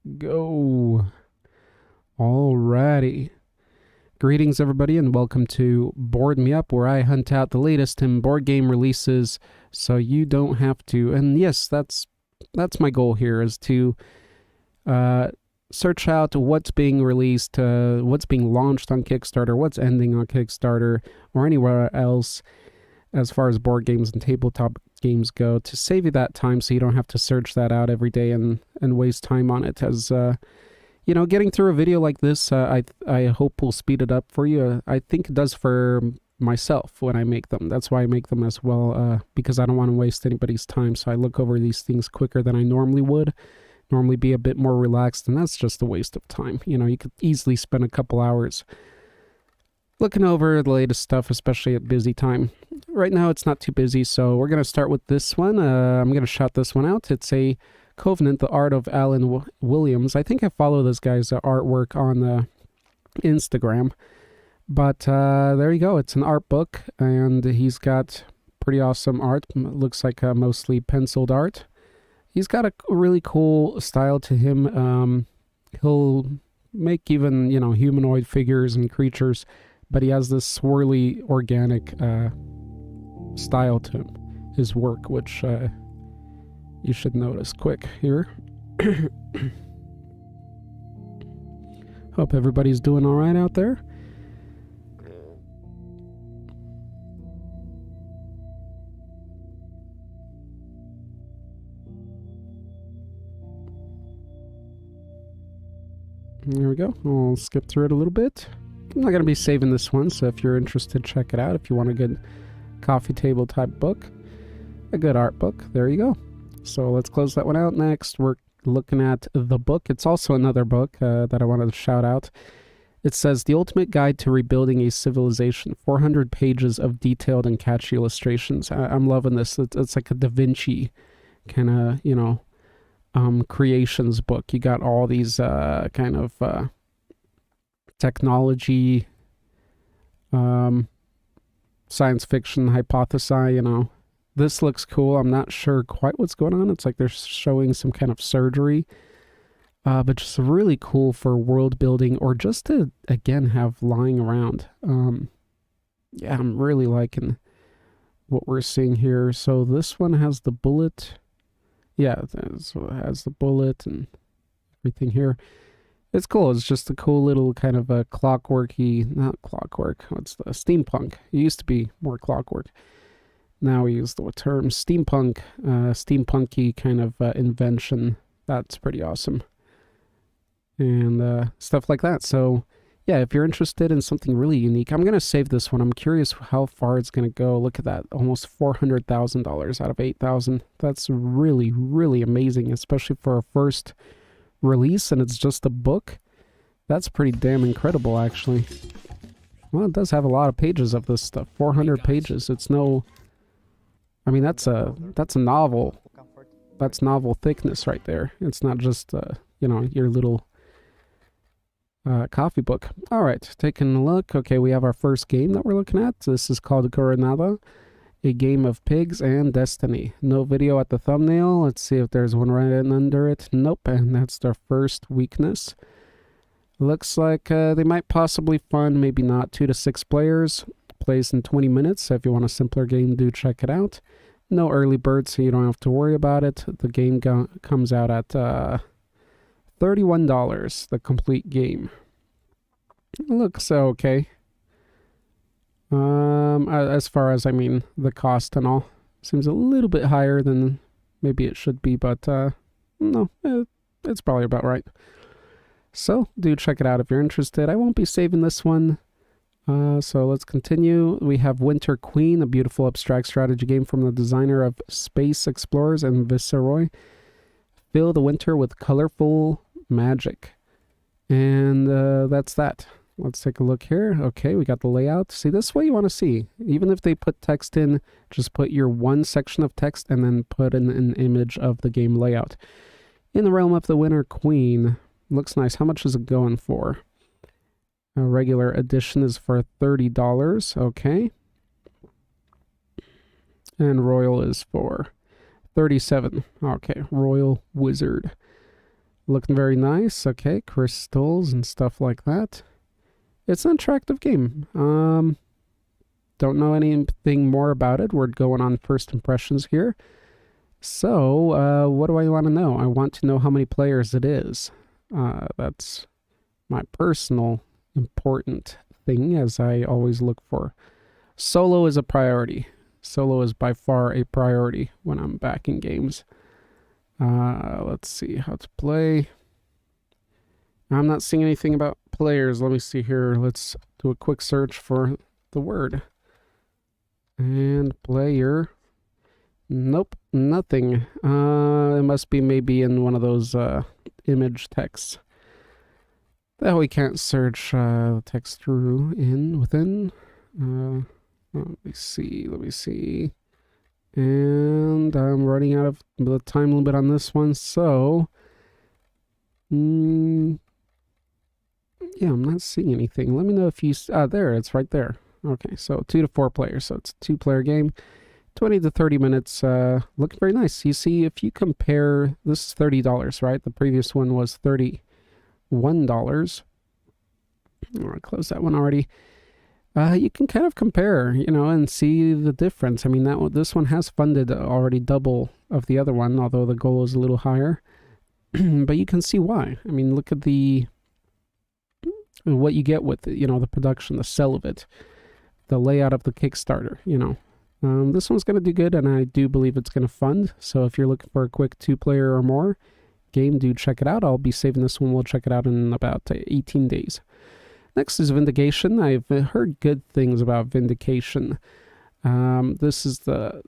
go. Alrighty. Greetings, everybody, and welcome to Board Me Up, where I hunt out the latest in board game releases so you don't have to. And yes, that's my goal here, is to search out what's being released, what's being launched on Kickstarter, what's ending on Kickstarter, or anywhere else as far as board games and tabletop games go, to save you that time so you don't have to search that out every day and waste time on it. As you know, getting through a video like this, I hope will speed it up for you. I think it does for myself when I make them. That's why I make them as well, because I don't want to waste anybody's time. So I look over these things quicker than I normally would. Normally be a bit more relaxed, and that's just a waste of time. You know, you could easily spend a couple hours looking over the latest stuff, especially at busy time. Right now it's not too busy, so we're going to start with this one. I'm going to shout this one out. It's a Covenant, the art of Alan Williams. I think I follow this guy's artwork on Instagram. But there you go. It's an art book, and he's got pretty awesome art. Looks like mostly penciled art. He's got a really cool style to him. He'll make even, you know, humanoid figures and creatures, but he has this swirly, organic style to him, his work, which you should notice quick here. Hope everybody's doing all right out there. There we go. I'll skip through it a little bit. I'm not going to be saving this one, so if you're interested, check it out. If you want a good coffee table type book, a good art book, there you go. So let's close that one out. Next, we're looking at the book. It's also another book that I wanted to shout out. It says, The Ultimate Guide to Rebuilding a Civilization. 400 pages of detailed and catchy illustrations. I'm loving this. It's like a Da Vinci kind of, you know, creations book. You got all these kind of technology, science fiction hypothesi, you know. This looks cool. I'm not sure quite what's going on. It's like they're showing some kind of surgery, but just really cool for world building, or just to, again, have lying around. Yeah, I'm really liking what we're seeing here. So this one has the bullet. Yeah, so it has the bullet and everything here. It's cool. It's just a cool little kind of a clockworky, not clockwork, what's the steampunk? It used to be more clockwork. Now we use the term steampunk, steampunky kind of invention. That's pretty awesome. And stuff like that. So yeah, if you're interested in something really unique, I'm going to save this one. I'm curious how far it's going to go. Look at that. Almost $400,000 out of 8,000. That's really, really amazing, especially for a first release, and it's just a book. That's pretty damn incredible, actually. Well, it does have a lot of pages of this stuff. 400 pages. It's no... I mean, that's a novel. That's novel thickness right there. It's not just, you know, your little coffee book. All right, taking a look. Okay, we have our first game that we're looking at. This is called Coronada, a game of pigs and destiny. No video at the thumbnail. Let's see if there's one right under it. Nope, and that's their first weakness. Looks like they might possibly fund, maybe not, 2 to 6 players. Plays in 20 minutes, so if you want a simpler game, do check it out. No early bird, so you don't have to worry about it. The game comes out at $31, the complete game. Looks okay. As far as, I mean, the cost and all. Seems a little bit higher than maybe it should be, but no, it's probably about right. So, do check it out if you're interested. I won't be saving this one. So let's continue. We have Winter Queen, a beautiful abstract strategy game from the designer of Space Explorers and Viceroy. Fill the winter with colorful magic. And that's that. Let's take a look here. Okay, we got the layout. See, this is what you want to see. Even if they put text in, just put your one section of text and then put in an image of the game layout. In the realm of the Winter Queen. Looks nice. How much is it going for? A regular edition is for $30, okay. And Royal is for $37. Okay, Royal Wizard. Looking very nice. Okay, crystals and stuff like that. It's an attractive game. Don't know anything more about it. We're going on first impressions here. So, what do I want to know? I want to know how many players it is. That's my personal important thing, as I always look for. Solo is a priority. Solo is by far a priority when I'm backing games. Let's see how to play. I'm not seeing anything about players. Let me see here. Let's do a quick search for the word. And player. Nope, nothing. It must be maybe in one of those image texts that we can't search text through within. Let me see. And I'm running out of the time limit on this one, so yeah, I'm not seeing anything. Let me know if you there, it's right there. Okay, so 2 to 4 players, so it's a 2-player game. 20 to 30 minutes, looking very nice. You see, if you compare, this is $30, right? The previous one was $31. I closed that one already. You can kind of compare, and see the difference. I mean, this one has funded already double of the other one, although the goal is a little higher. But you can see why. I mean, look at what you get with it, the production, the sell of it, the layout of the Kickstarter, This one's going to do good, and I do believe it's going to fund. So if you're looking for a quick 2-player or more game, do check it out. I'll be saving this one. We'll check it out in about 18 days. Next is Vindication. I've heard good things about Vindication. This is the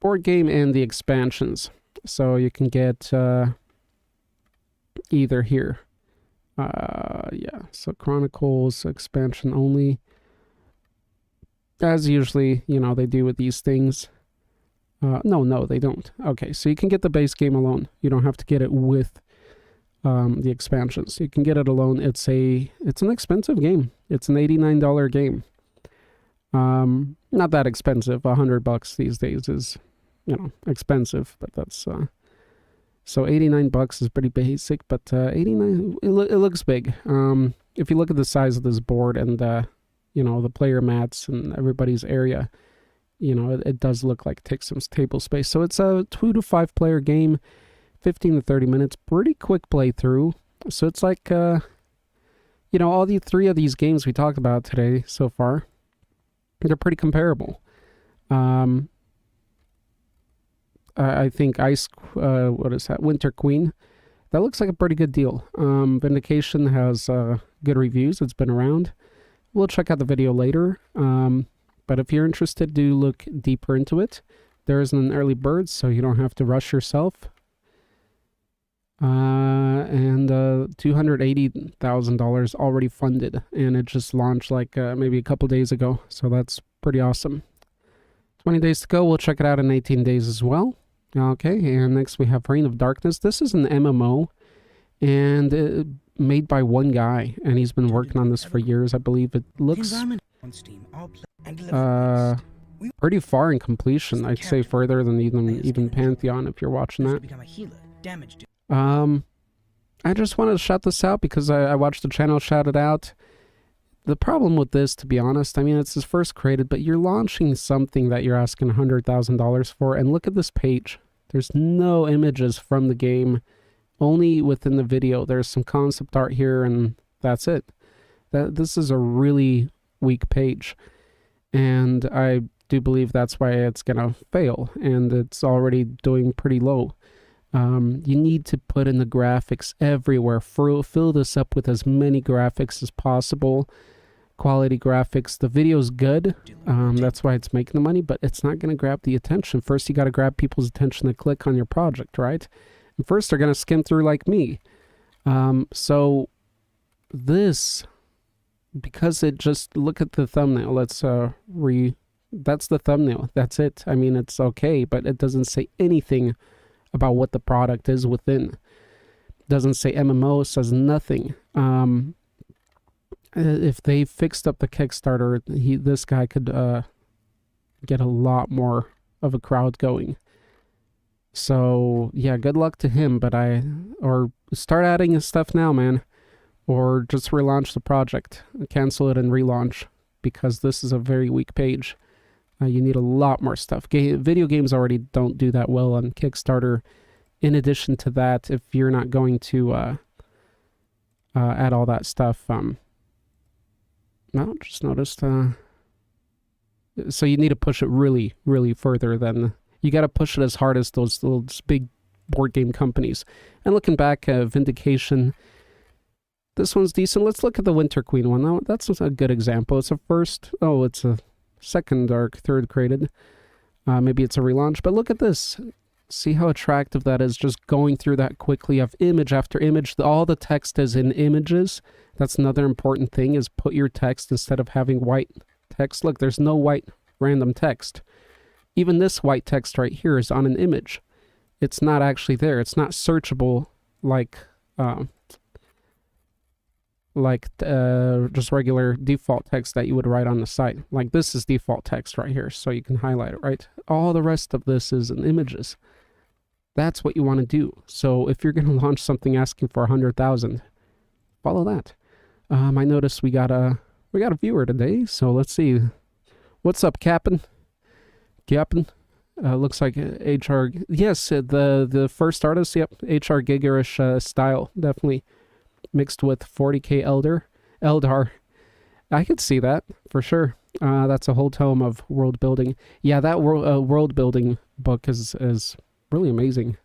board game and the expansions. So you can get either here. Yeah, so Chronicles expansion only. As usually, they do with these things. No, they don't. Okay, so you can get the base game alone. You don't have to get it with the expansions. You can get it alone. It's an expensive game. It's an $89 game. Not that expensive. $100 these days is, expensive, but that's so $89 is pretty basic, but 89 it looks big. If you look at the size of this board and the player mats and everybody's area, it does look like it takes some table space. So it's a 2 to 5 player game. 15 to 30 minutes, pretty quick playthrough. So it's like, all the 3 of these games we talked about today so far, they're pretty comparable. I think Winter Queen, that looks like a pretty good deal. Vindication has good reviews. It's been around. We'll check out the video later. But if you're interested, do look deeper into it. There isn't an early bird, so you don't have to rush yourself. And $280,000 already funded, and it just launched like maybe a couple days ago, so that's pretty awesome. 20 days to go. We'll check it out in 18 days as well. Okay, and next we have Reign of Darkness. This is an MMO, and made by one guy, and he's been working on this for years. I believe it looks pretty far in completion. I'd say further than even Pantheon, if you're watching that. I just wanted to shout this out because I watched the channel shout it out. The problem with this, to be honest, I mean, it's his first created, but you're launching something that you're asking $100,000 for, and look at this page. There's no images from the game, only within the video. There's some concept art here, and that's it. This is a really weak page, and I do believe that's why it's gonna fail, and it's already doing pretty low. You need to put in the graphics everywhere. Fill this up with as many graphics as possible. Quality graphics. The video's good. That's why it's making the money, but it's not going to grab the attention. First, you got to grab people's attention to click on your project, right? And first, they're going to skim through like me. So this, because it just, look at the thumbnail. Let's that's the thumbnail. That's it. I mean, it's okay, but it doesn't say anything about what the product is within. Doesn't say MMO, says nothing. If they fixed up the Kickstarter, this guy could get a lot more of a crowd going. So yeah, good luck to him. But or start adding his stuff now, man, or just relaunch the project, cancel it and relaunch, because this is a very weak page. You need a lot more stuff. Video games already don't do that well on Kickstarter. In addition to that, if you're not going to add all that stuff, no, just noticed. So you need to push it really, really further than you got to push it as hard as those big board game companies. And looking back, Vindication, this one's decent. Let's look at the Winter Queen one. Now, that's a good example. It's a first. Oh, it's a second arc, third created. Maybe it's a relaunch, but look at this. See how attractive that is, just going through that quickly. You have image after image. All the text is in images. That's another important thing, is put your text instead of having white text. Look, there's no white random text. Even this white text right here is on an image. It's not actually there. It's not searchable like just regular default text that you would write on the site. Like this is default text right here, so you can highlight it, right? All the rest of this is in images. That's what you want to do. So if you're going to launch something asking for 100,000, follow that. I noticed we got a viewer today, so let's see. What's up, Cap'n? Looks like HR. Yes, the first artist. Yep, HR Gigerish style, definitely mixed with 40k Eldar. I could see that for sure. That's a whole tome of world building. Yeah, that world building book is really amazing.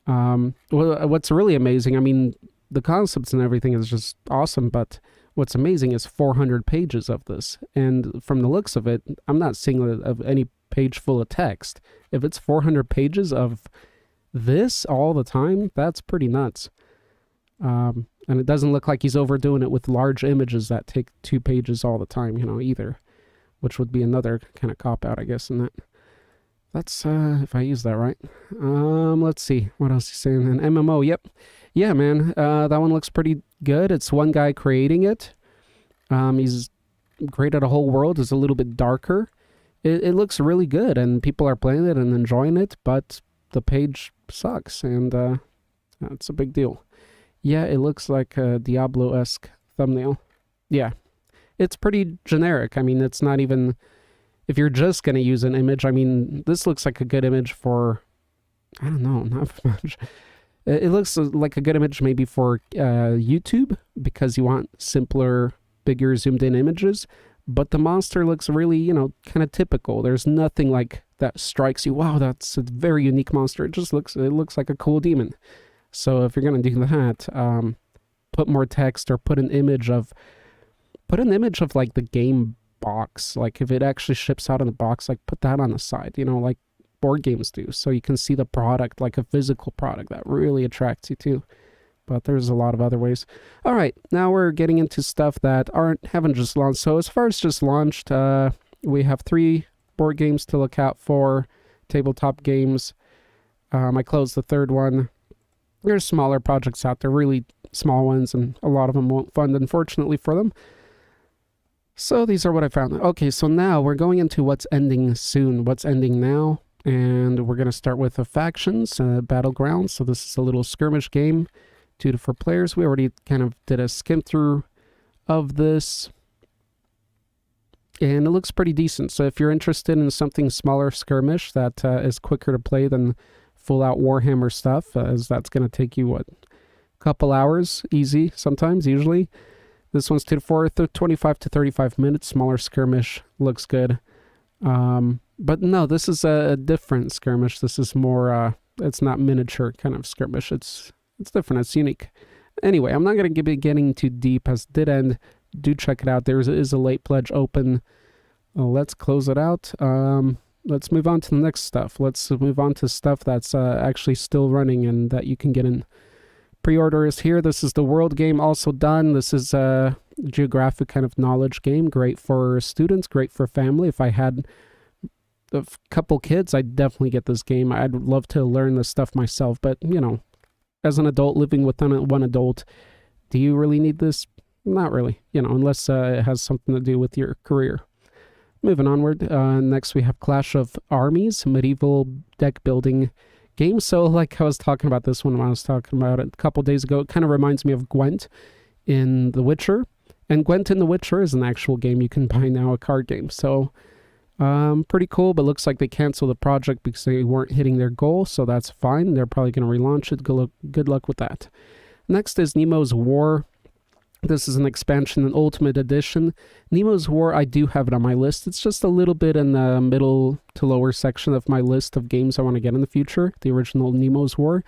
What's really amazing, I mean, the concepts and everything is just awesome, but what's amazing is 400 pages of this. And from the looks of it, I'm not seeing any page full of text. If it's 400 pages of this all the time, that's pretty nuts. And it doesn't look like he's overdoing it with large images that take 2 pages all the time, either, which would be another kind of cop-out, I guess, in that. That's, if I use that right. Let's see. What else is he saying? An MMO, yep. Yeah, man, that one looks pretty good. It's one guy creating it. He's created a whole world. It's a little bit darker. It looks really good, and people are playing it and enjoying it, but the page sucks, and that's a big deal. Yeah, it looks like a Diablo-esque thumbnail. Yeah, it's pretty generic. I mean, it's not even... If you're just going to use an image, I mean, this looks like a good image for... I don't know, not much. It looks like a good image maybe for YouTube, because you want simpler, bigger, zoomed-in images. But the monster looks really, kind of typical. There's nothing like that strikes you. Wow, that's a very unique monster. It looks like a cool demon. So if you're going to do that, put more text or put an image of like the game box. Like if it actually ships out in the box, like put that on the side, like board games do. So you can see the product, like a physical product that really attracts you too. But there's a lot of other ways. All right, now we're getting into stuff that haven't just launched. So as far as just launched, we have 3 board games to look out for, tabletop games. I closed the 3rd one. There's smaller projects out there, really small ones, and a lot of them won't fund, unfortunately, for them. So these are what I found. Okay, so now we're going into what's ending soon, what's ending now, and we're going to start with the Factions, Battlegrounds. So this is a little skirmish game, 2 to 4 players. We already kind of did a skim through of this, and it looks pretty decent. So if you're interested in something smaller skirmish that is quicker to play than full-out Warhammer stuff, as that's going to take you, a couple hours, easy, sometimes, usually. This one's 2 to 4, 25 to 35 minutes, smaller skirmish, looks good. But no, this is a different skirmish. This is more, it's not miniature kind of skirmish. It's different, it's unique. Anyway, I'm not going to be getting too deep, as it did end. Do check it out. There is a late pledge open. Let's close it out. Let's move on to the next stuff. Let's move on to stuff that's actually still running and that you can get in. Pre-order is here. This is the world game, also done. This is a geographic kind of knowledge game. Great for students, great for family. If I had a couple kids, I'd definitely get this game. I'd love to learn this stuff myself, but, as an adult living with one adult, do you really need this? Not really, unless it has something to do with your career. Moving onward, next we have Clash of Armies, medieval deck building game. So like I was talking about this one when I was talking about it a couple days ago, it kind of reminds me of Gwent in The Witcher. And Gwent in The Witcher is an actual game you can buy now, a card game. So pretty cool, but looks like they canceled the project because they weren't hitting their goal, so that's fine. They're probably going to relaunch it. Good luck with that. Next is Nemo's War. This is an expansion and Ultimate Edition. Nemo's War, I do have it on my list. It's just a little bit in the middle to lower section of my list of games I want to get in the future, the original Nemo's War.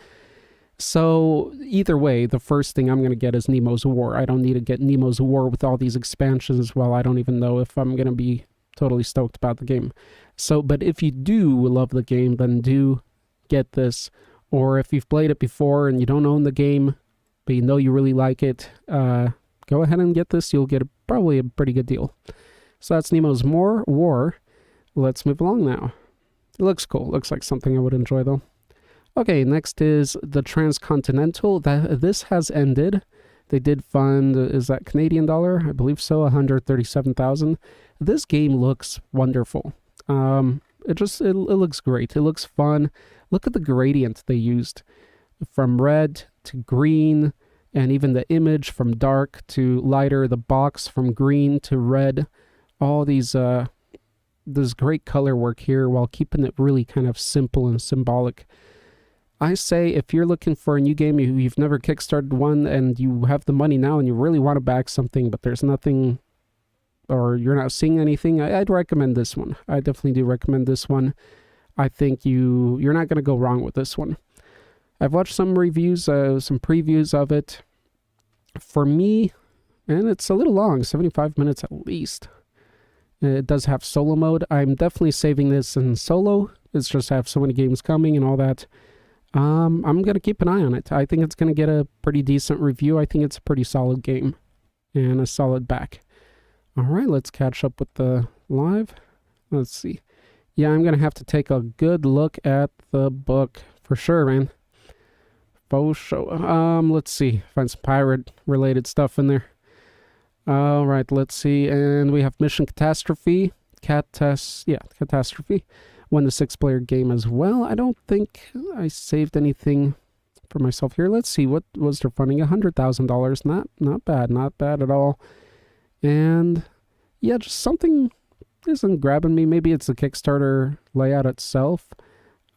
So either way, the first thing I'm going to get is Nemo's War. I don't need to get Nemo's War with all these expansions. Well, I don't even know if I'm going to be totally stoked about the game. So, but if you do love the game, then do get this. Or if you've played it before and you don't own the game, but you know you really like it, go ahead and get this. You'll get probably a pretty good deal. So that's Nemo's War. Let's move along now. It looks cool. Looks like something I would enjoy, though. Okay, next is the Transcontinental. This has ended. They did fund, is that Canadian dollar? I believe so, 137,000. This game looks wonderful. It looks great. It looks fun. Look at the gradient they used. From red to green, and even the image from dark to lighter, the box from green to red. All these, this great color work here while keeping it really kind of simple and symbolic. I say if you're looking for a new game, you've never kickstarted one, and you have the money now and you really want to back something, but there's nothing, or you're not seeing anything, I'd recommend this one. I definitely do recommend this one. I think you're not going to go wrong with this one. I've watched some reviews, some previews of it. For me, and it's a little long, 75 minutes at least. It does have solo mode. I'm definitely saving this in solo. It's just I have so many games coming and all that. I'm going to keep an eye on it. I think it's going to get a pretty decent review. I think it's a pretty solid game and a solid back. All right, let's catch up with the live. Let's see. Yeah, I'm going to have to take a good look at the book for sure, man. Faux show. Let's see. Find some pirate-related stuff in there. All right, let's see. And we have Mission Catastrophe. Catastrophe. Won the 6-player game as well. I don't think I saved anything for myself here. Let's see. What was their funding? $100,000. Not bad. Not bad at all. And yeah, just something isn't grabbing me. Maybe it's the Kickstarter layout itself.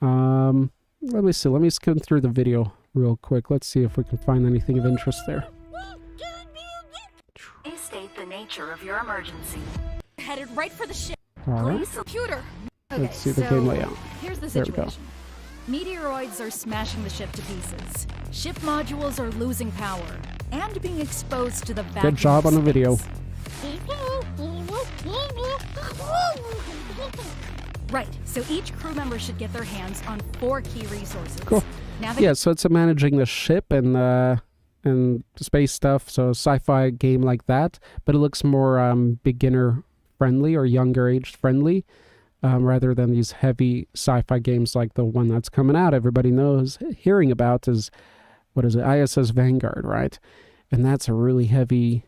Let me see. Let me skim through the video real quick. Let's see if we can find anything of interest there. Please state the nature of your emergency. Headed right for the ship. All right. Computer. Let's see the game layout. Here's the There we go. situation. Meteoroids are smashing the ship to pieces. Ship modules are losing power and being exposed to the vacuum. Good job on the video. Right, so each crew member should get their hands on 4 key resources. Cool. Yeah, so it's managing the ship and space stuff, so sci-fi game like that, but it looks more beginner friendly or younger age friendly, rather than these heavy sci-fi games like the one that's coming out everybody knows, hearing about is, what is it, ISS Vanguard, right? And that's a really heavy,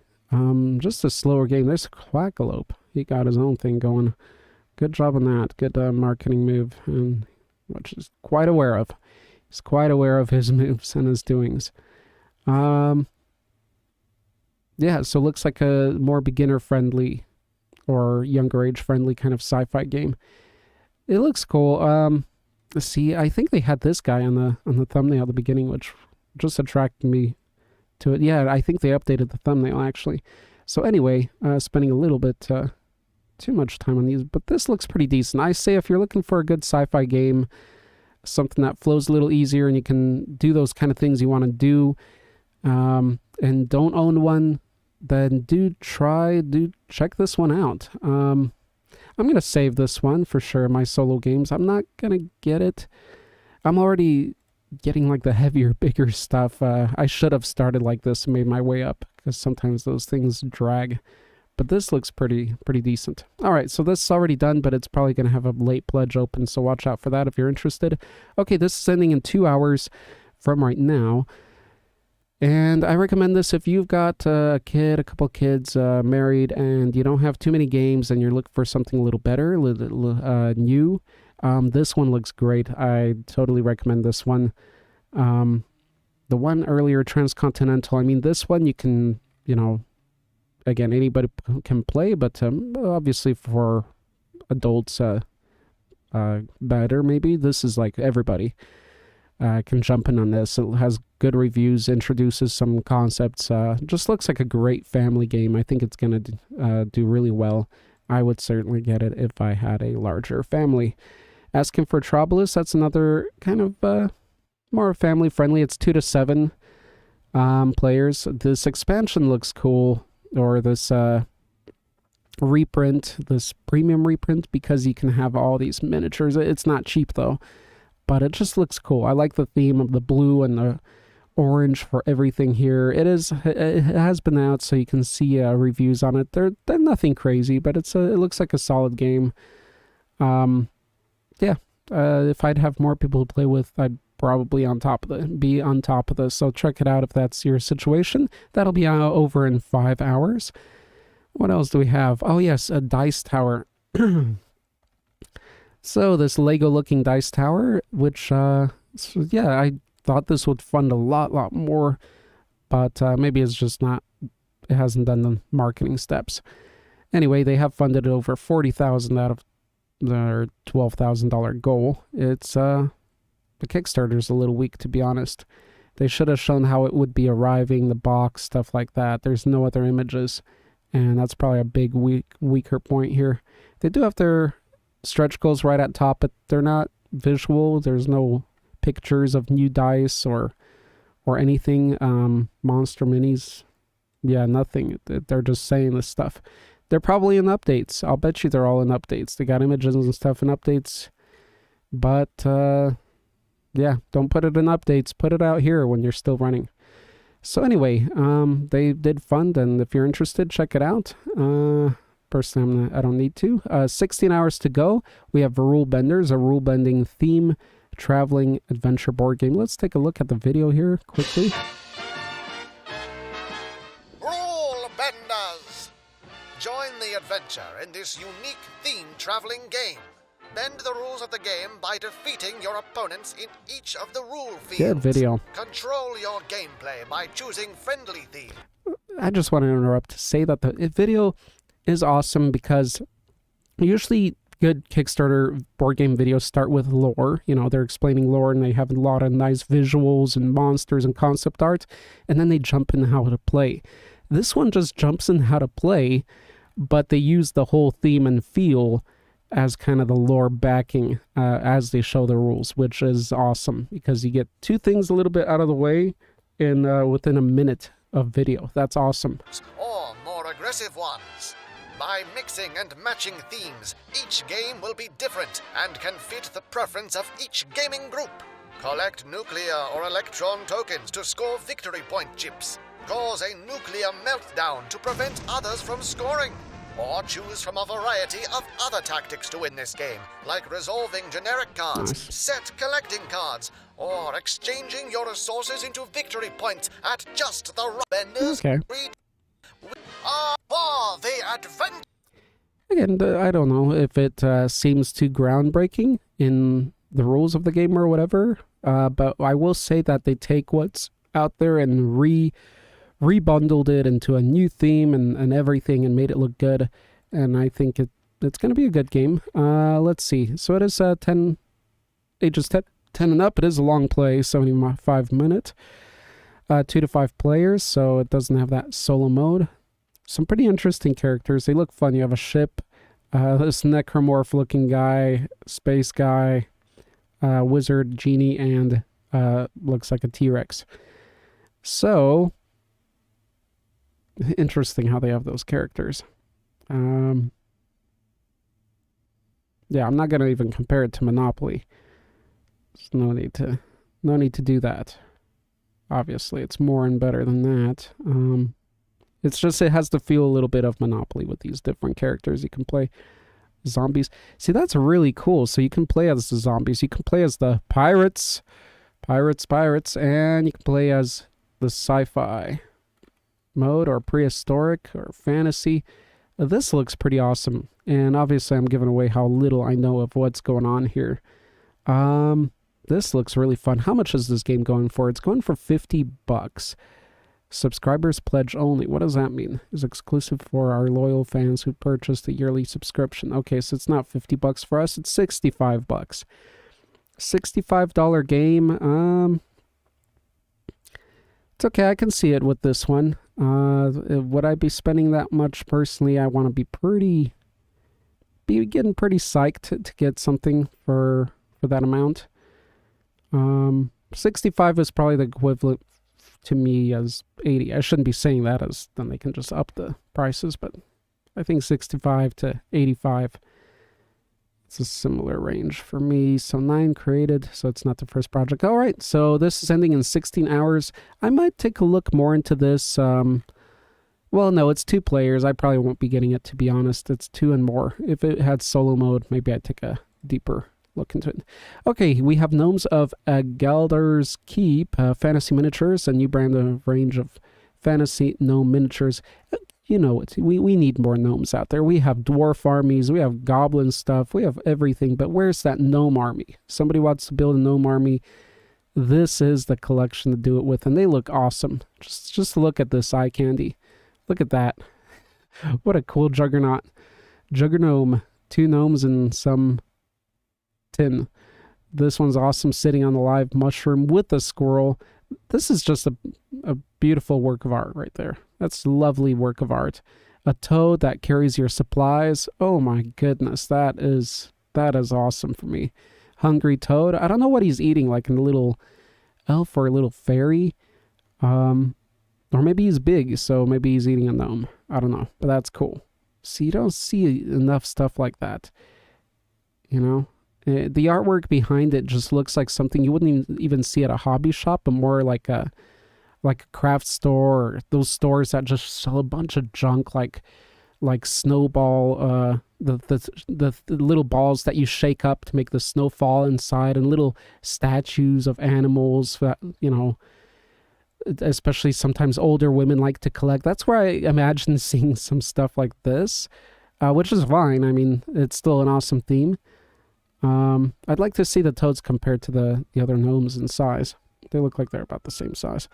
just a slower game. There's Calliope. He got his own thing going. Good job on that. Good marketing move, and which is quite aware of. He's quite aware of his moves and his doings. Yeah, so it looks like a more beginner-friendly or younger age-friendly kind of sci-fi game. It looks cool. See, I think they had this guy on the thumbnail at the beginning, which just attracted me to it. Yeah, I think they updated the thumbnail, actually. So anyway, spending a little bit too much time on these, but this looks pretty decent. I say if you're looking for a good sci-fi game, something that flows a little easier and you can do those kind of things you want to do, and don't own one, then check this one out. I'm going to save this one for sure, my solo games. I'm not going to get it. I'm already getting like the heavier, bigger stuff. I should have started like this and made my way up, because sometimes those things drag. But this looks pretty decent. All right, so this is already done, but it's probably going to have a late pledge open, so watch out for that if you're interested. Okay, this is ending in 2 hours from right now. And I recommend this if you've got a kid, a couple kids, married, and you don't have too many games and you're looking for something a little better, new. This one looks great. I totally recommend this one. The one earlier, Transcontinental, I mean, this one you can, you know, again, anybody can play, but obviously for adults, better maybe. This is like everybody can jump in on this. It has good reviews, introduces some concepts, just looks like a great family game. I think it's going to do really well. I would certainly get it if I had a larger family. Asking for Trobils, that's another kind of more family friendly. It's 2 to 7 players. This expansion looks cool, or this reprint, this premium reprint, because you can have all these miniatures. It's not cheap though, but it just looks cool. I like the theme of the blue and the orange for everything here. It has been out, so you can see reviews on it. They're nothing crazy, but it looks like a solid game. Yeah, if I'd have more people to play with, I'd probably be on top of this. So check it out if that's your situation. That'll be over in 5 hours. What else do we have? Oh yes, a dice tower. So this Lego looking dice tower, which yeah, I thought this would fund a lot more, but maybe it's just not, it hasn't done the marketing steps. Anyway, they have funded over $40,000 out of their $12,000 goal. It's the Kickstarter's a little weak, to be honest. They should have shown how it would be arriving, the box, stuff like that. There's no other images, and that's probably a big weaker point here. They do have their stretch goals right at top, but they're not visual. There's no pictures of new dice or anything. Monster minis, yeah, nothing. They're just saying this stuff. They're probably in updates. I'll bet you they're all in updates. They got images and stuff in updates, but yeah, don't put it in updates. Put it out here when you're still running. So anyway, they did fund, and if you're interested, check it out. Personally, I don't need to. 16 hours to go. We have Rulebenders, a rule-bending theme traveling adventure board game. Let's take a look at the video here quickly. Rulebenders! Join the adventure in this unique theme traveling game. Bend the rules of the game by defeating your opponents in each of the rule fields. Good video. Control your gameplay by choosing friendly theme. I just want to interrupt to say that the video is awesome, because usually good Kickstarter board game videos start with lore. You know, they're explaining lore and they have a lot of nice visuals and monsters and concept art, and then they jump in how to play. This one just jumps in how to play, but they use the whole theme and feel as kind of the lore backing as they show the rules, which is awesome, because you get two things a little bit out of the way in within a minute of video. That's awesome. Or more aggressive ones. By mixing and matching themes, each game will be different and can fit the preference of each gaming group. Collect nuclear or electron tokens to score victory point chips. Cause a nuclear meltdown to prevent others from scoring. Or choose from a variety of other tactics to win this game, like resolving generic cards, set collecting cards, or exchanging your resources into victory points at just the right. Okay. For the adventure. Again, I don't know if it seems too groundbreaking in the rules of the game or whatever, but I will say that they take what's out there and rebundled it into a new theme and everything, and made it look good, and I think it's going to be a good game. Let's see. So it is ages 10 and up. It is a long play, 75 minute, 2 to 5 players, so it doesn't have that solo mode. Some pretty interesting characters. They look fun. You have a ship, this necromorph looking guy, space guy, wizard, genie, and looks like a T-Rex. So interesting how they have those characters. Yeah, I'm not gonna even compare it to Monopoly. There's no need to do that. Obviously, it's more and better than that. It's just, it has to feel a little bit of Monopoly with these different characters. You can play zombies. See, that's really cool. So you can play as the zombies. You can play as the pirates, and you can play as the sci-fi mode, or prehistoric, or fantasy. This looks pretty awesome, and obviously I'm giving away how little I know of what's going on here. This looks really fun. How much is this game going for? It's going for $50. Subscribers pledge only. What does that mean? It's exclusive for our loyal fans who purchased a yearly subscription. Okay, so it's not $50 for us, it's $65. $65 game. It's okay, I can see it with this one. Would I be spending that much personally? I want to be getting pretty psyched to get something for that amount. 65 is probably the equivalent to me as 80. I shouldn't be saying that, as then they can just up the prices, but I think 65 to 85. It's a similar range for me. So 9 created, so it's not the first project. All right, so this is ending in 16 hours. I might take a look more into this. Well, no, it's 2 players. I probably won't be getting it, to be honest. It's 2 and more. If it had solo mode, maybe I'd take a deeper look into it. Okay, we have Gnomes of Agaldurs Keep, fantasy miniatures, a new brand of range of fantasy gnome miniatures. You know, we need more gnomes out there. We have dwarf armies, we have goblin stuff, we have everything, but where's that gnome army? Somebody wants to build a gnome army. This is the collection to do it with, and they look awesome. Just look at this eye candy. Look at that. What a cool juggernaut. Juggergnome. 2 gnomes and some tin. This one's awesome, sitting on the live mushroom with a squirrel. This is just a beautiful work of art right there. That's a lovely work of art. A toad that carries your supplies. Oh my goodness, that is awesome for me. Hungry toad. I don't know what he's eating, like a little elf or a little fairy. Or maybe he's big, so maybe he's eating a gnome. I don't know, but that's cool. See, you don't see enough stuff like that. You know? The artwork behind it just looks like something you wouldn't even see at a hobby shop, but more like a craft store, or those stores that just sell a bunch of junk, like snowball, the little balls that you shake up to make the snow fall inside, and little statues of animals that, you know, especially sometimes older women like to collect. That's where I imagine seeing some stuff like this, which is fine. I mean, it's still an awesome theme. I'd like to see the toads compared to the other gnomes in size. They look like they're about the same size,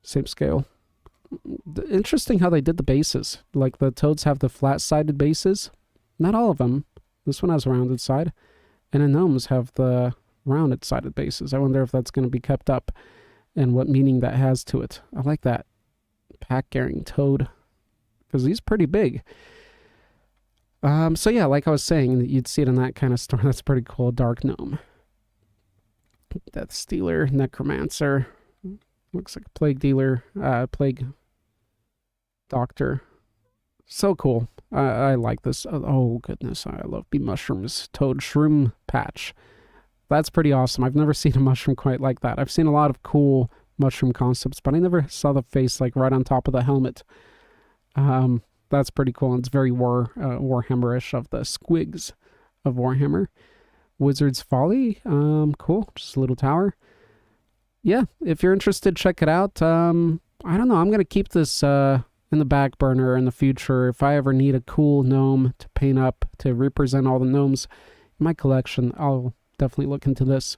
same scale. Interesting how they did the bases. Like the toads have the flat-sided bases. Not all of them. This one has a rounded side. And the gnomes have the rounded-sided bases. I wonder if that's going to be kept up and what meaning that has to it. I like that pack-carrying toad, because he's pretty big. So yeah, like I was saying, you'd see it in that kind of store. That's pretty cool. Dark gnome. Death stealer, necromancer. Looks like a plague dealer, plague doctor. So cool. I like this. Oh goodness, I love bee mushrooms. Toad shroom patch. That's pretty awesome. I've never seen a mushroom quite like that. I've seen a lot of cool mushroom concepts, but I never saw the face like right on top of the helmet. That's pretty cool. It's very Warhammer-ish, of the squigs of Warhammer. Wizard's Folly. Cool. Just a little tower. Yeah, if you're interested, check it out. I don't know. I'm going to keep this in the back burner in the future. If I ever need a cool gnome to paint up to represent all the gnomes in my collection, I'll definitely look into this.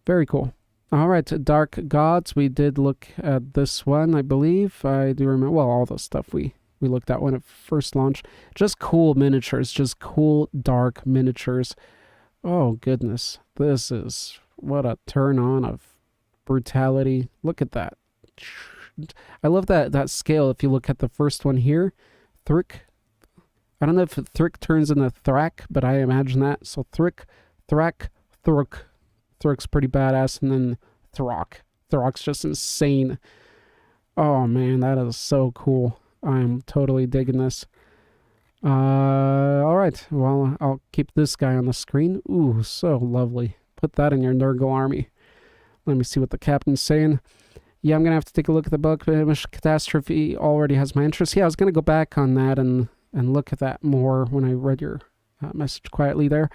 Very cool. All right, Dark Gods. We did look at this one, I believe. I do remember, well, all the stuff we looked at when it first launched. Just cool miniatures, just cool dark miniatures. Oh, goodness. This is what a turn on of brutality. Look at that. I love that scale. If you look at the first one here, Thrick. I don't know if Thrick turns into Thrack, but I imagine that. So Thrick, Thrack, Throok. Throok's pretty badass, and then Throck. Throck's just insane. Oh man, that is so cool. I'm totally digging this. All right, well, I'll keep this guy on the screen. Ooh, so lovely. Put that in your Nurgle army. Let me see what the captain's saying. Yeah, I'm going to have to take a look at the book. Catastrophe already has my interest. Yeah, I was going to go back on that and look at that more when I read your message quietly there.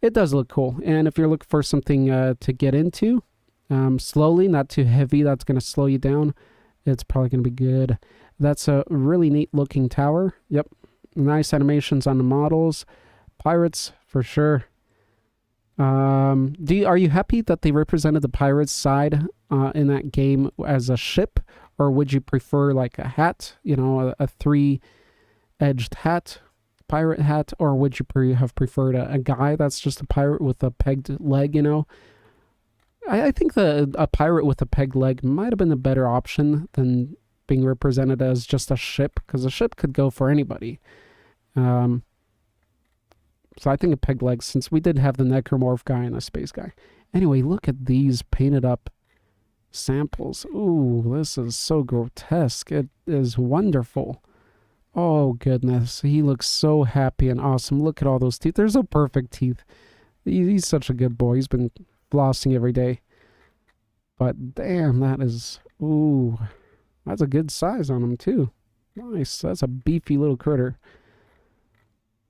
It does look cool. And if you're looking for something to get into slowly, not too heavy, that's going to slow you down, it's probably going to be good. That's a really neat looking tower. Yep. Nice animations on the models. Pirates, for sure. Are you happy that they represented the pirates side in that game as a ship? Or would you prefer like a hat, you know, a three-edged hat, pirate hat? Or would you have preferred a guy that's just a pirate with a pegged leg, you know? I think a pirate with a pegged leg might have been a better option than being represented as just a ship, because a ship could go for anybody. So I think a pegged leg, since we did have the necromorph guy and the space guy. Anyway, look at these painted up samples. Ooh, this is so grotesque. It is wonderful. Oh, goodness. He looks so happy and awesome. Look at all those teeth. They're so perfect teeth. He's such a good boy. He's been flossing every day. But damn, that is... Ooh, that's a good size on him, too. Nice. That's a beefy little critter.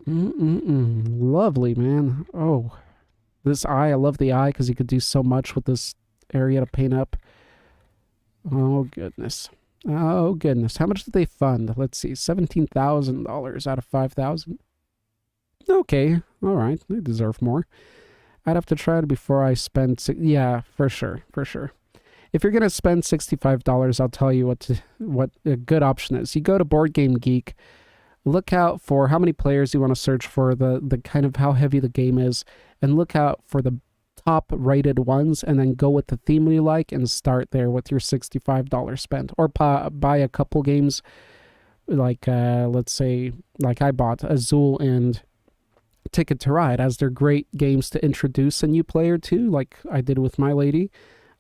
Lovely, man. Oh, this eye. I love the eye because you could do so much with this area to paint up. Oh, goodness. Oh, goodness. How much did they fund? Let's see. $17,000 out of $5,000. Okay. All right. They deserve more. I'd have to try it before I spend... Yeah, for sure. For sure. If you're going to spend $65, I'll tell you what a good option is. You go to Board Game Geek. Look out for how many players you want to search for, the kind of how heavy the game is, and look out for the top rated ones, and then go with the theme you like and start there with your $65 spent. Or buy a couple games, like let's say, like I bought Azul and Ticket to Ride, as they're great games to introduce a new player to, like I did with my lady.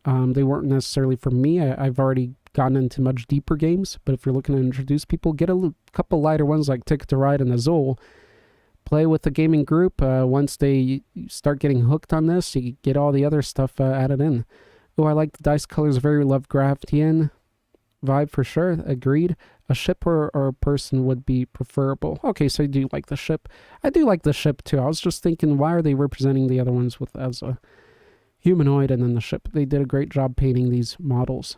They weren't necessarily for me. I've already gotten into much deeper games, but if you're looking to introduce people, get a couple lighter ones like Ticket to Ride and Azul. Play with the gaming group. Once they start getting hooked on this, you get all the other stuff added in. Oh, I like the dice colors, very Lovecraftian vibe for sure. Agreed. A ship or a person would be preferable. Okay, so you do like the ship. I do like the ship too. I was just thinking, why are they representing the other ones as a humanoid and then the ship? They did a great job painting these models.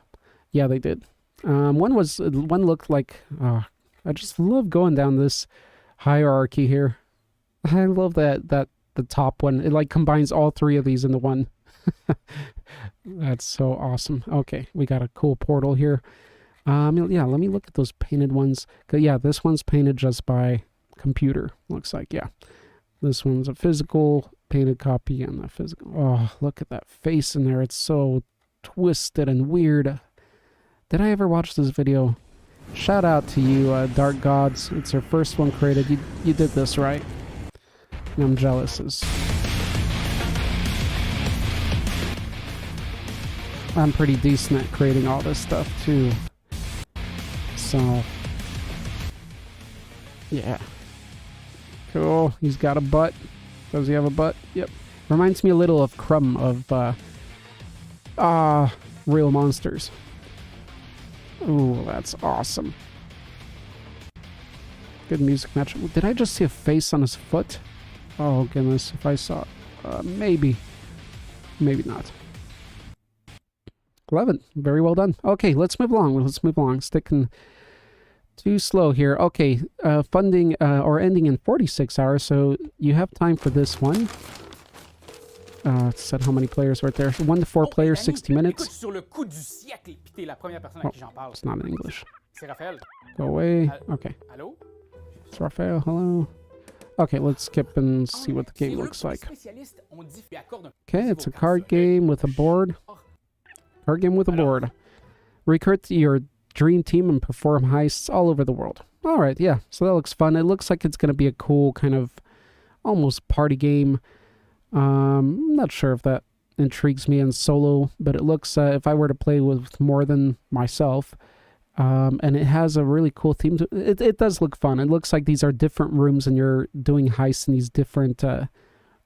Yeah, they did. One looked like... I just love going down this hierarchy here. I love that the top one, it like combines all three of these into one. That's so awesome. Okay, we got a cool portal here. Yeah, let me look at those painted ones. Yeah, this one's painted just by computer. Looks like, yeah. This one's a physical painted copy and the physical. Oh, look at that face in there. It's so twisted and weird. Did I ever watch this video? Shout out to you, Dark Gods. It's our first one created. You did this right. And I'm jealous. I'm pretty decent at creating all this stuff too. So, yeah. Cool. He's got a butt. Does he have a butt? Yep. Reminds me a little of Crumb of Real Monsters. Ooh, that's awesome. Good music match. Did I just see a face on his foot? Oh, goodness. If I saw it. Maybe. Maybe not. Love it. Very well done. Okay, let's move along. Sticking too slow here. Okay, funding or ending in 46 hours, so you have time for this one. It said how many players right there. 1 to 4 players, 60 minutes. Oh, it's not in English. Go away. Okay. It's Raphael. Hello. Okay, let's skip and see what the game looks like. Okay, it's a card game with a board. Card game with a board. Recruit your dream team and perform heists all over the world. All right, yeah. So that looks fun. It looks like it's going to be a cool kind of almost party game. I'm not sure if that intrigues me in solo, but it looks, if I were to play with more than myself, and it has a really cool theme. It does look fun. It looks like these are different rooms and you're doing heists in these different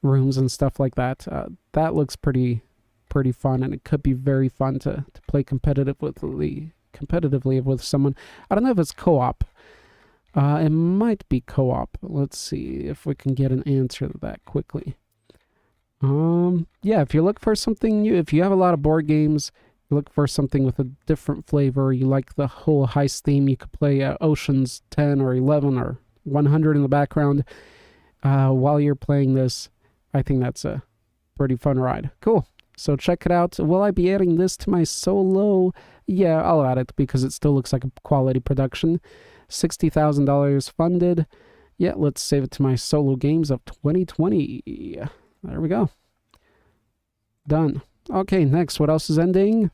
rooms and stuff like that. That looks pretty fun, and it could be very fun to play competitively with someone. I don't know if it's co-op. It might be co-op. Let's see if we can get an answer to that quickly. Yeah, if you look for something new, if you have a lot of board games look for something with a different flavor, you like the whole heist theme, you could play Oceans 10 or 11 or 100 in the background while you're playing this. I think that's a pretty fun ride. Cool. So check it out. Will I be adding this to my solo? Yeah, I'll add it because it still looks like a quality production. $60,000 funded. Yeah, let's save it to my solo games of 2020. There we go. Done. Okay, next. What else is ending?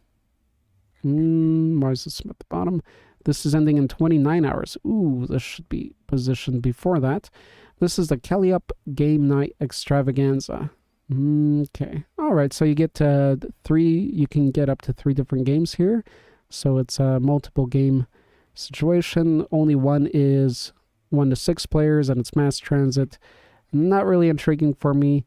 Why is this at the bottom? This is ending in 29 hours. Ooh, this should be positioned before that. This is the Calliope Game Night Extravaganza. Okay. All right. So you get you can get up to 3 different games here. So it's a multiple game situation. Only one is 1 to 6 players and it's mass transit. Not really intriguing for me.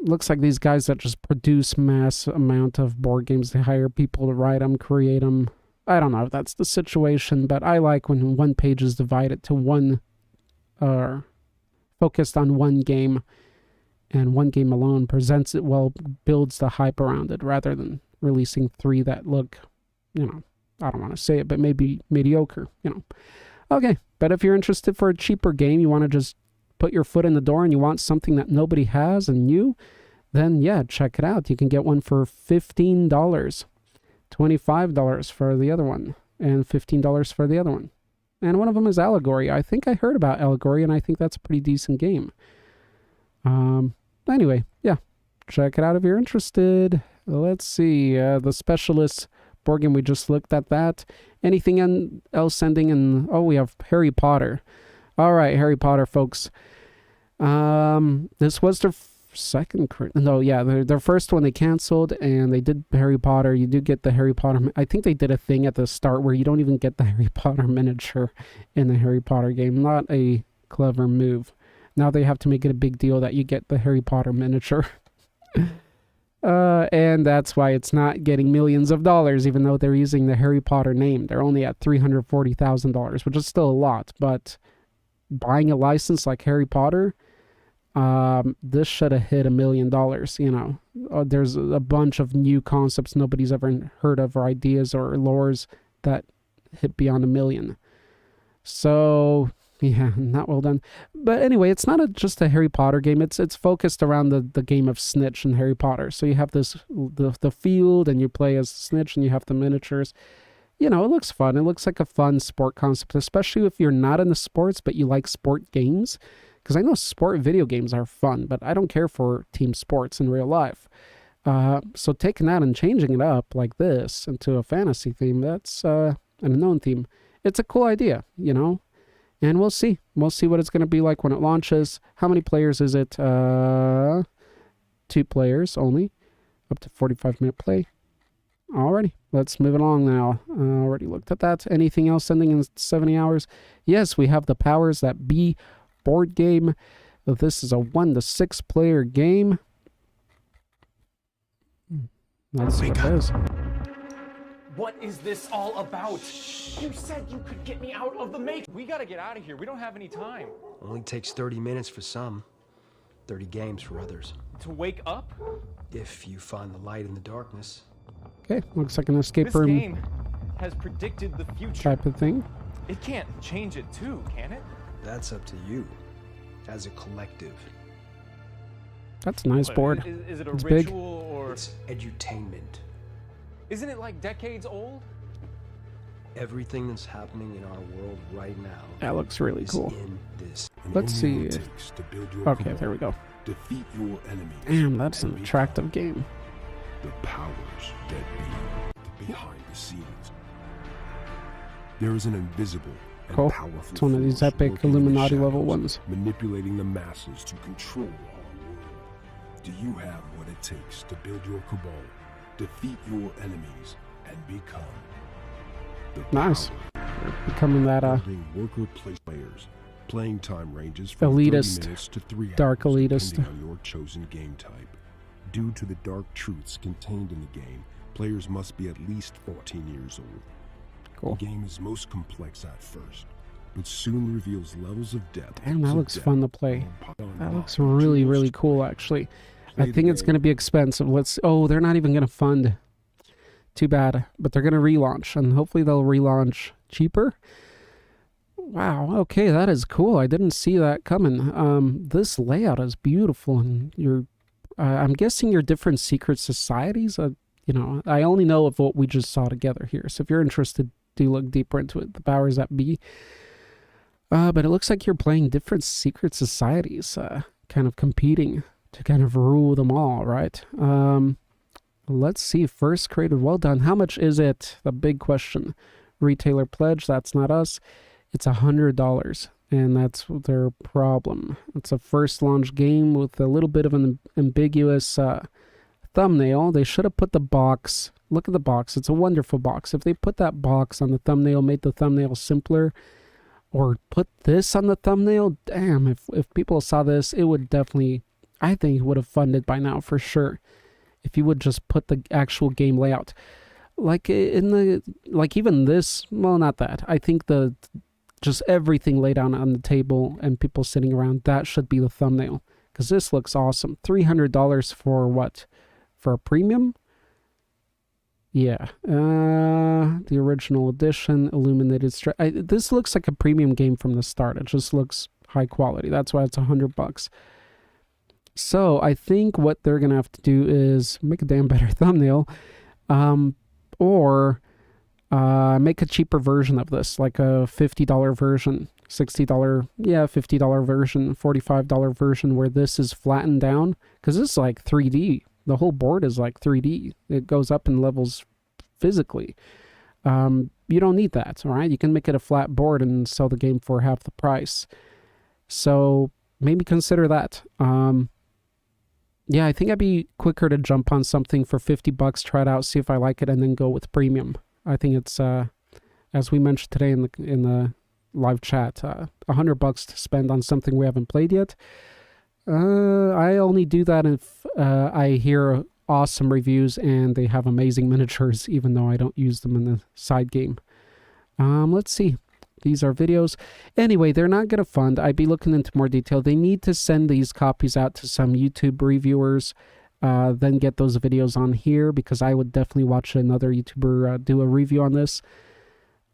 Looks like these guys that just produce mass amount of board games, they hire people to write them, create them. I don't know if that's the situation, but I like when one page is divided to one, focused on one game, and one game alone presents it well, builds the hype around it, rather than releasing 3 that look, you know, I don't want to say it, but maybe mediocre, you know. Okay, but if you're interested for a cheaper game, you want to just put your foot in the door and you want something that nobody has and you, then yeah, check it out. You can get one for $15, $25 for the other one, and $15 for the other one. And one of them is Allegory. I think I heard about Allegory, and I think that's a pretty decent game. Anyway, yeah, check it out if you're interested. Let's see, the Specialist board game, we just looked at that. Anything else ending in... Oh, we have Harry Potter. All right, Harry Potter, folks. This was their second... No, yeah, their first one they canceled, and they did Harry Potter. You do get the Harry Potter... I think they did a thing at the start where you don't even get the Harry Potter miniature in the Harry Potter game. Not a clever move. Now they have to make it a big deal that you get the Harry Potter miniature. And that's why it's not getting millions of dollars, even though they're using the Harry Potter name. They're only at $340,000, which is still a lot, but buying a license like Harry Potter, this should have hit $1 million, you know. There's a bunch of new concepts nobody's ever heard of, or ideas or lores that hit beyond $1 million. So... yeah, not well done. But anyway, it's not just a Harry Potter game. It's focused around the game of Snitch and Harry Potter. So you have the field, and you play as Snitch, and you have the miniatures. You know, it looks fun. It looks like a fun sport concept, especially if you're not into sports, but you like sport games. Because I know sport video games are fun, but I don't care for team sports in real life. So taking that and changing it up like this into a fantasy theme, that's an unknown theme. It's a cool idea, you know. And we'll see. We'll see what it's going to be like when it launches. How many players is it? 2 players only. Up to 45-minute play. Alrighty. Let's move along now. Already looked at that. Anything else ending in 70 hours? Yes, we have the Powers That Be board game. This is a 1 to 6 player game. Let's see what it is. What is this all about? You said you could get me out of the matrix. We gotta get out of here. We don't have any time. Only takes 30 minutes for some, 30 games for others. To wake up? If you find the light in the darkness. Okay, looks like an escape This room game has predicted the future. type of thing. It can't change it too, can it? That's up to you, as a collective. That's a nice board. Is it a It's big. ritual or... It's edutainment. Isn't it like decades old? Everything that's happening in our world right now. That looks really is cool. in this. Let's see. Okay, there we go. Defeat your enemies. Damn, that's an and attractive game. the powers that be behind the scenes. There is an invisible and Cool. powerful It's one of these force epic working in the Illuminati level shadows, ones. manipulating the masses to control our world. Do you have what it takes to build your cabal, defeat your enemies, and become the Nice. power? Becoming that Building worker place players. Playing time ranges from elitist, 30 minutes to 3 dark hours, elitist. depending on your chosen game type. Due to the dark truths contained in the game, players must be at least 14 years old. Cool. The game is most complex at first, but soon reveals levels of depth. Damn, that of looks depth fun to play. on That looks top really, tools. really cool, actually. I think it's going to be expensive. Oh, they're not even going to fund. Too bad. But they're going to relaunch, and hopefully they'll relaunch cheaper. Wow, okay, that is cool. I didn't see that coming. This layout is beautiful, and I'm guessing your different secret societies. I only know of what we just saw together here. So if you're interested, do look deeper into it. The powers that be. But it looks like you're playing different secret societies, kind of competing to kind of rule them all, right? Let's see. First created. Well done. How much is it? The big question. Retailer pledge. That's not us. It's $100, and that's their problem. It's a first launch game with a little bit of an ambiguous thumbnail. They should have put the box. Look at the box. It's a wonderful box. If they put that box on the thumbnail, made the thumbnail simpler, or put this on the thumbnail, damn, if people saw this, it would definitely, I think, would have funded by now for sure. If you would just put the actual game layout. Like even this, well, not that. I think just everything laid out on the table and people sitting around, that should be the thumbnail. Because this looks awesome. $300 for what? For a premium? Yeah. The original edition, illuminated. This looks like a premium game from the start. It just looks high quality. That's why it's $100. So I think what they're going to have to do is make a damn better thumbnail. Or make a cheaper version of this, like a $50 version, $60, $50 version, $45 version, where this is flattened down, because this is like 3D. The whole board is like 3D. It goes up in levels physically. You don't need that, all right? You can make it a flat board and sell the game for half the price. So maybe consider that. Yeah, I think I'd be quicker to jump on something for $50, try it out, see if I like it, and then go with premium. I think it's, as we mentioned today in the live chat, $100 to spend on something we haven't played yet. I only do that if I hear awesome reviews and they have amazing miniatures, even though I don't use them in the side game. Let's see. These are videos. Anyway, they're not going to fund. I'd be looking into more detail. They need to send these copies out to some YouTube reviewers, then get those videos on here, because I would definitely watch another YouTuber do a review on this.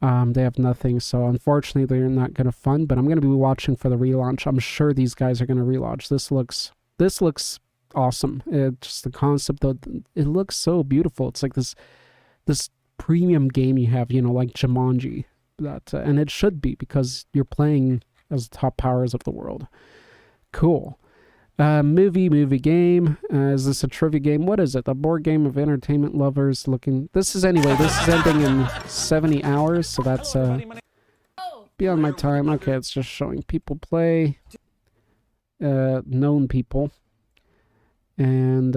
They have nothing, so unfortunately they're not going to fund, but I'm going to be watching for the relaunch. I'm sure these guys are going to relaunch. This looks awesome. Just the concept of it looks so beautiful. It's like this premium game you have, like Jumanji. And it should be, because you're playing as the top powers of the world. Cool. Movie game. Is this a trivia game? What is it? A board game of entertainment lovers looking. This is ending in 70 hours, so that's beyond my time. Okay, it's just showing people play. Known people. And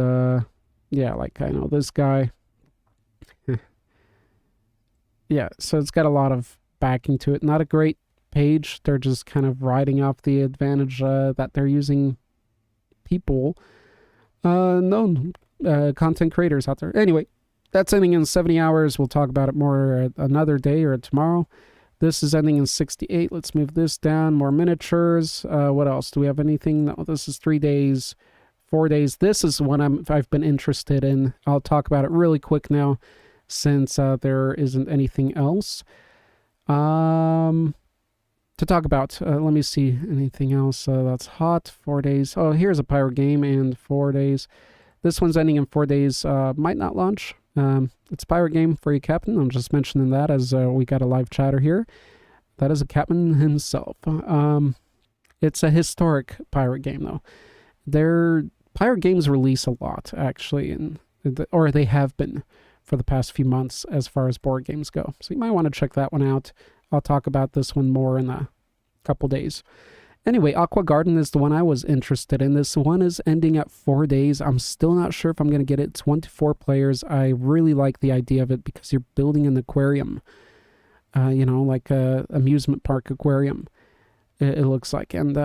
yeah, like I know this guy. Yeah, so it's got a lot of backing to it. Not a great page. They're just kind of riding off the advantage that they're using people, known content creators out there. Anyway, that's ending in 70 hours. We'll talk about it more another day or tomorrow. This is ending in 68. Let's move this down. More miniatures. What else? Do we have anything? No, this is 3 days, 4 days. This is one I've been interested in. I'll talk about it really quick now, since there isn't anything else to talk about. Let me see anything else that's hot. 4 days. Oh, here's a pirate game and 4 days. This one's ending in 4 days. Might not launch. It's a pirate game for you, Captain. I'm just mentioning that as we got a live chatter here. That is a Captain himself. It's a historic pirate game, though. Their pirate games release a lot, actually, or they have been for the past few months as far as board games go. So you might want to check that one out. I'll talk about this one more in a couple days. Anyway, Aqua Garden is the one I was interested in. This one is ending at 4 days. I'm still not sure if I'm going to get it. It's 1 to 4 players. I really like the idea of it because you're building an aquarium. Like a amusement park aquarium, it looks like. And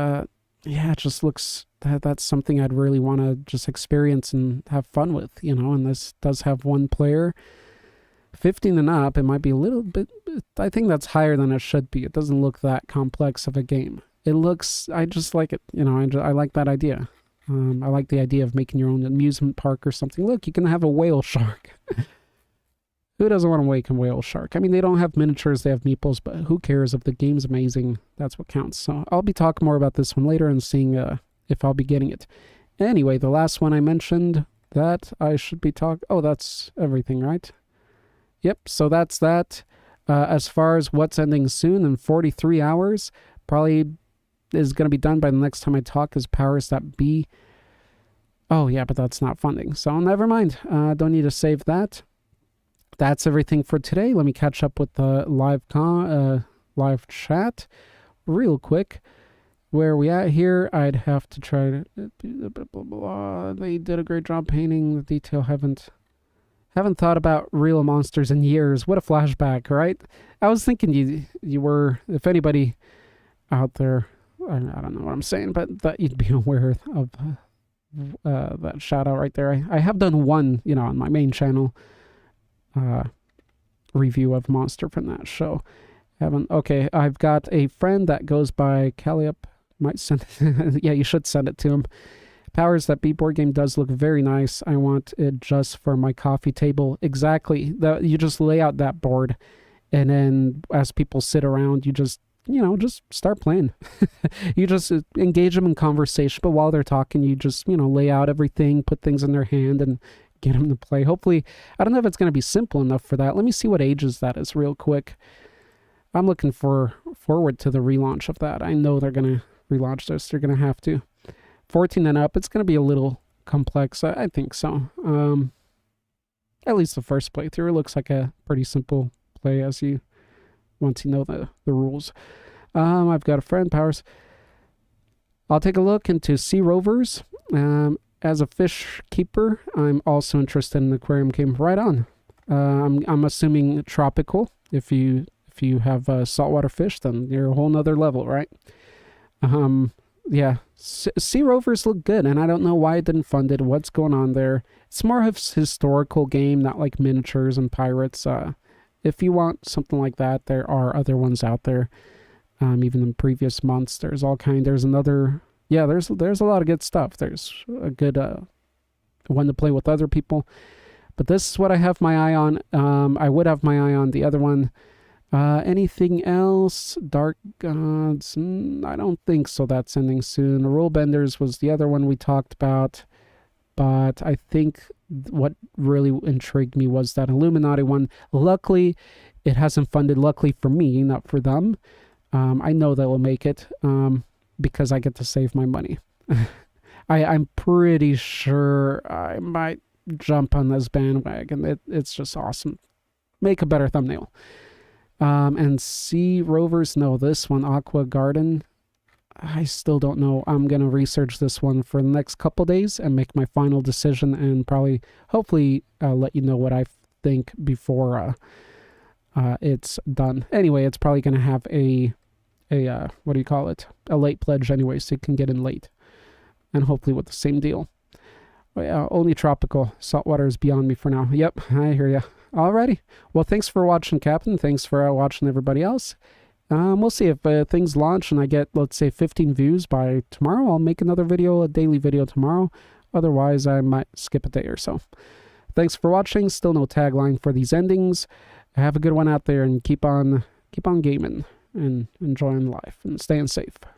yeah, it just looks... That's something I'd really want to just experience and have fun with, and this does have 1 player. 15 and up, it might be a little bit, I think that's higher than it should be. It doesn't look that complex of a game. I just like it, I like that idea. I like the idea of making your own amusement park or something. Look, you can have a whale shark. Who doesn't want to make a whale shark? I mean, they don't have miniatures, they have meeples, but who cares if the game's amazing? That's what counts. So I'll be talking more about this one later and seeing if I'll be getting it. Anyway, the last one I mentioned that I should be talking... Oh, that's everything, right? Yep, so that's that. As far as what's ending soon in 43 hours, probably is going to be done by the next time I talk is Powers That Be. Oh, yeah, but that's not funding. So never mind. Don't need to save that. That's everything for today. Let me catch up with the live chat real quick. Where are we at here? I'd have to try to... Blah, blah, blah. They did a great job painting the detail. Haven't thought about real monsters in years. What a flashback, right? I was thinking you were... If anybody out there... I don't know what I'm saying, but that you'd be aware of that shout out right there. I have done one, on my main channel... review of monster from that show. Okay, I've got a friend that goes by Calliope. Might send it. Yeah, you should send it to him. Powers That Be board game does look very nice. I want it just for my coffee table. Exactly. You just lay out that board, and then as people sit around, you just start playing. You just engage them in conversation, but while they're talking, you just lay out everything, put things in their hand, and get them to play. Hopefully, I don't know if it's going to be simple enough for that. Let me see what ages that is real quick. I'm looking forward to the relaunch of that. I know they're going to relaunch this. They're going to have to. 14 and up, it's going to be a little complex. I think so. At least the first playthrough looks like a pretty simple play once you know the rules. I've got a friend, Powers. I'll take a look into Sea Rovers. As a fish keeper, I'm also interested in the aquarium game. Right on. I'm assuming tropical. If you have saltwater fish, then you're a whole nother level, right? Yeah. Sea Rovers look good, and I don't know why it didn't fund it. What's going on there? It's more of a historical game, not like miniatures and pirates. If you want something like that, there are other ones out there. Even in previous months, there's another... Yeah, there's a lot of good stuff. There's a good one to play with other people. But this is what I have my eye on. I would have my eye on the other one. Anything else? Dark Gods? I don't think so. That's ending soon. Rulebenders was the other one we talked about. But I think what really intrigued me was that Illuminati one. Luckily, it hasn't funded. Luckily for me, not for them. I know that will make it. Because I get to save my money. I'm pretty sure I might jump on this bandwagon. It's just awesome. Make a better thumbnail. And Sea Rovers, no, this one, Aqua Garden, I still don't know. I'm going to research this one for the next couple days and make my final decision and hopefully let you know what I think before it's done. Anyway, it's probably going to have a what do you call it? A late pledge anyway, so you can get in late. And hopefully with the same deal. But yeah, only tropical. Saltwater is beyond me for now. Yep, I hear ya. Alrighty. Well, thanks for watching, Captain. Thanks for watching everybody else. We'll see if things launch and I get, let's say, 15 views by tomorrow. I'll make another video, a daily video tomorrow. Otherwise, I might skip a day or so. Thanks for watching. Still no tagline for these endings. Have a good one out there and keep on gaming and enjoying life and staying safe.